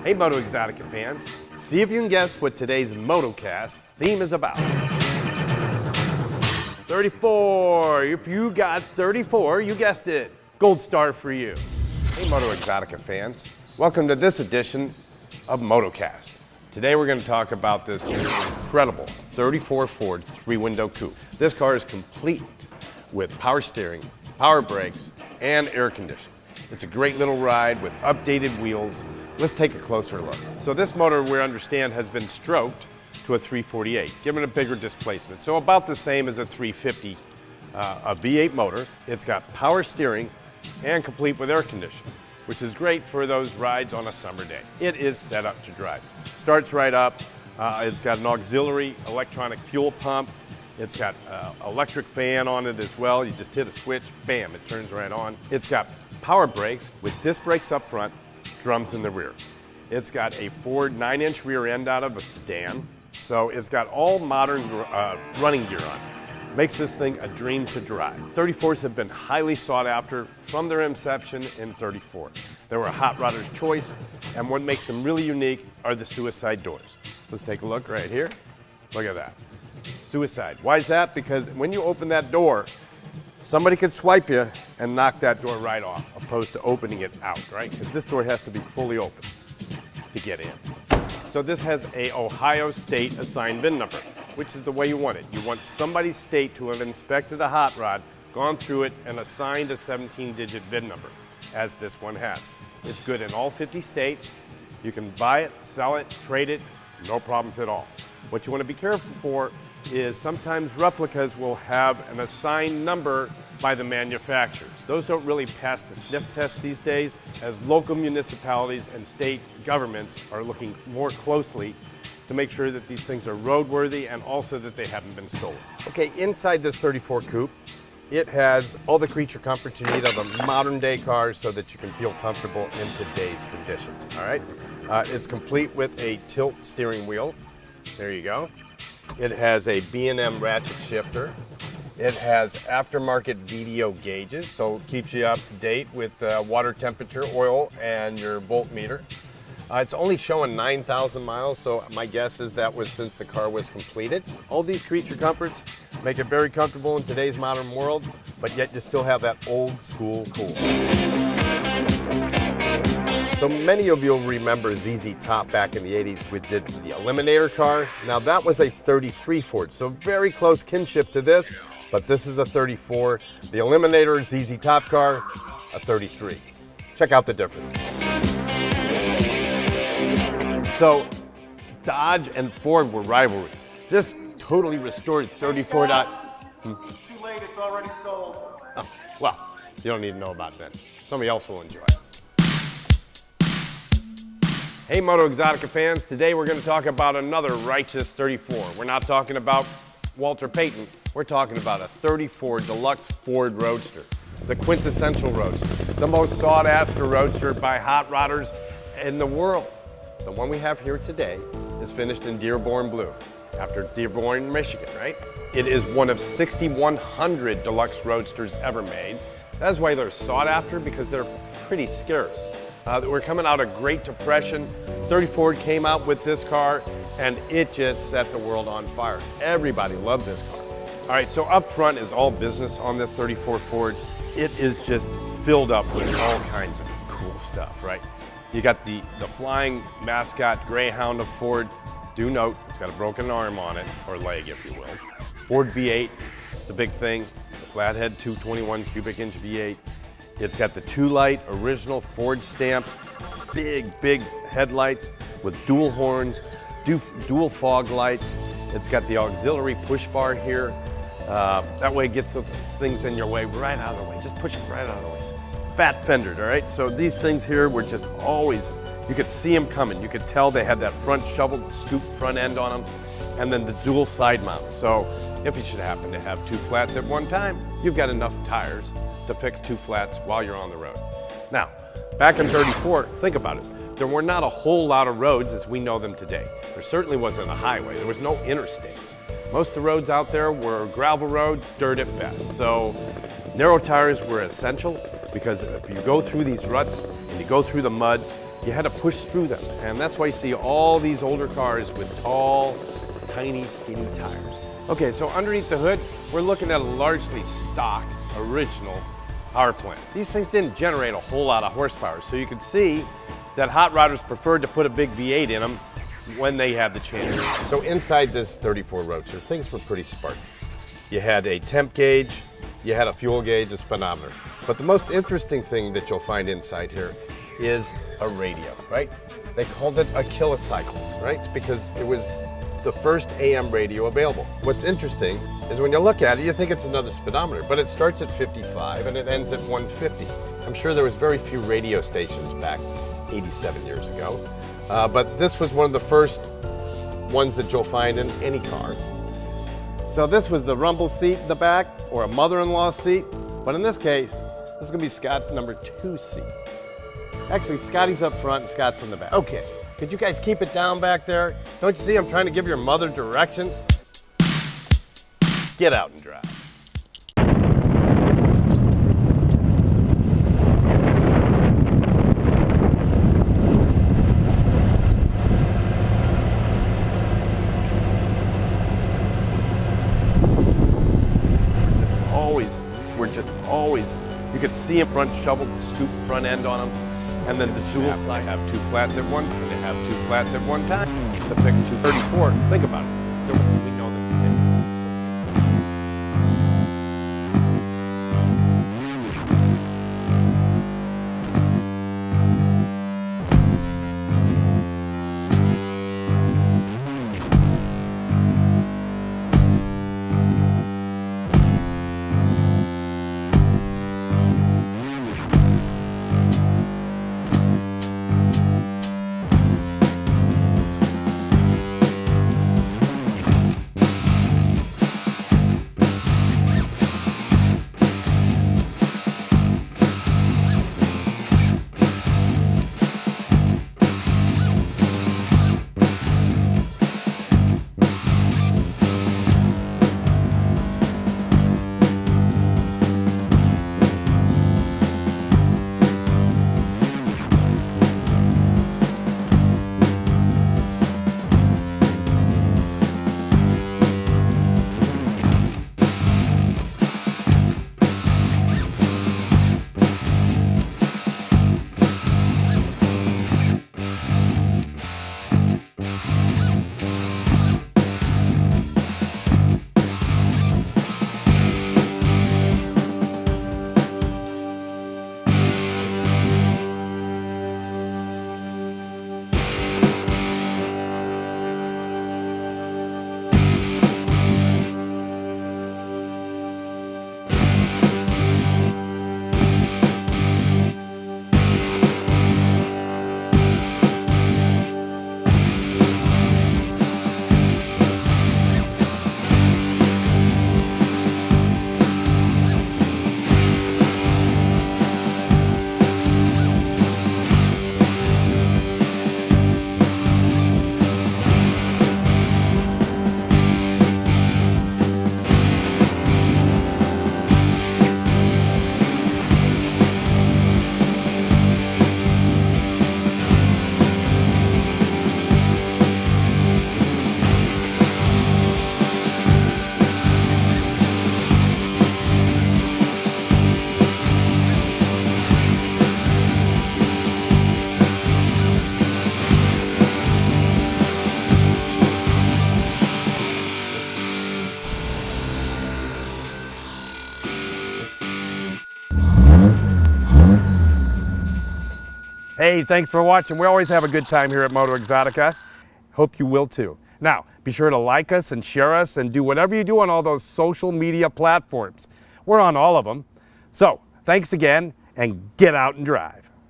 Hey MotoeXotica fans, see if you can guess what today's MotoCast theme is about. 34, if you got 34, you guessed it. Gold star for you. Hey MotoeXotica fans, welcome to this edition of MotoCast. Today we're going to talk about this incredible 34 Ford 3-window coupe. This car is complete with power steering, power brakes, and air conditioning. It's a great little ride with updated wheels. Let's take a closer look. So this motor, we understand, has been stroked to a 348, given a bigger displacement. So about the same as a 350, a V8 motor. It's got power steering and complete with air conditioning, which is great for those rides on a summer day. It is set up to drive. Starts right up. It's got an auxiliary electronic fuel pump. It's got electric fan on it as well. You just hit a switch, bam, it turns right on. It's got power brakes with disc brakes up front, drums in the rear. It's got a Ford 9-inch rear end out of a sedan. So it's got all modern running gear on it. Makes this thing a dream to drive. 34s have been highly sought after from their inception in 34. They were a hot rodder's choice, and what makes them really unique are the suicide doors. Let's take a look right here. Look at that. Suicide. Why is that? Because when you open that door, somebody could swipe you and knock that door right off, opposed to opening it out, right? Because this door has to be fully open to get in. So this has a Ohio State assigned VIN number, which is the way you want it. You want somebody's state to have inspected a hot rod, gone through it, and assigned a 17-digit VIN number, as this one has. It's good in all 50 states. You can buy it, sell it, trade it, no problems at all. What you want to be careful for is sometimes replicas will have an assigned number by the manufacturers. Those don't really pass the sniff test these days, as local municipalities and state governments are looking more closely to make sure that these things are roadworthy and also that they haven't been stolen. Okay, inside this 34 coupe, it has all the creature comforts you need of a modern day car so that you can feel comfortable in today's conditions, all right? It's complete with a tilt steering wheel. There you go. It has a B&M ratchet shifter. It has aftermarket VDO gauges, so it keeps you up to date with water temperature, oil, and your voltmeter. It's only showing 9,000 miles, so my guess is that was since the car was completed. All these creature comforts make it very comfortable in today's modern world, but yet you still have that old school cool. So many of you will remember ZZ Top back in the 80s. We did the Eliminator car. Now that was a 33 Ford, so very close kinship to this, but this is a 34. The Eliminator ZZ Top car, a 33. Check out the difference. So Dodge and Ford were rivalries. This totally restored 34. Too late, it's already sold. Oh, well, you don't need to know about that. Somebody else will enjoy it. Hey MotoeXotica fans, today we're going to talk about another righteous 34. We're not talking about Walter Payton, we're talking about a 34 Deluxe Ford Roadster. The quintessential roadster, the most sought after roadster by hot rodders in the world. The one we have here today is finished in Dearborn Blue, after Dearborn, Michigan, right? It is one of 6,100 Deluxe Roadsters ever made. That's why they're sought after, because they're pretty scarce. We're coming out of Great Depression. 34 came out with this car, and it just set the world on fire. Everybody loved this car. All right, so up front is all business on this 34 Ford. It is just filled up with all kinds of cool stuff, right? You got the flying mascot Greyhound of Ford. Do note, it's got a broken arm on it, or leg, if you will. Ford V8, it's a big thing. The flathead 221 cubic inch V8. It's got the two-light original Ford stamp, big headlights with dual horns, dual fog lights. It's got the auxiliary push bar here. That way it gets those things in your way right out of the way. Just push it right out of the way. Fat fendered, all right? So these things here were just always, you could see them coming. You could tell they had that front shoveled, scooped front end on them, and then the dual side mounts. So if you should happen to have two flats at one time, you've got enough tires to fix two flats while you're on the road. Now, back in 34, think about it. There were not a whole lot of roads as we know them today. There certainly wasn't a highway. There was no interstates. Most of the roads out there were gravel roads, dirt at best. So narrow tires were essential, because if you go through these ruts and you go through the mud, you had to push through them. And that's why you see all these older cars with tall, tiny, skinny tires. Okay, so underneath the hood, we're looking at a largely stock, original power plant. These things didn't generate a whole lot of horsepower, so you can see that hot rodders preferred to put a big V8 in them when they had the chance. So inside this 34 Roadster, things were pretty spartan. You had a temp gauge, you had a fuel gauge, a speedometer. But the most interesting thing that you'll find inside here is a radio, right? They called it a kilocycles, right? Because it was the first AM radio available. What's interesting is when you look at it, you think it's another speedometer, but it starts at 55 and it ends at 150. I'm sure there was very few radio stations back 87 years ago, but this was one of the first ones that you'll find in any car. So this was the rumble seat in the back, or a mother-in-law seat, but in this case, this is gonna be Scott number 2 seat. Actually, Scotty's up front and Scott's in the back. Okay, could you guys keep it down back there? Don't you see I'm trying to give your mother directions? Get out and drive. You could see him front shovel, scoop front end on them, and then the dual side. They have 2 flats at one, and they have 2 flats at one time. The pick 234, think about it. We know that. Hey, thanks for watching. We always have a good time here at MotoeXotica. Hope you will too. Now, be sure to like us and share us and do whatever you do on all those social media platforms. We're on all of them. So, thanks again and get out and drive.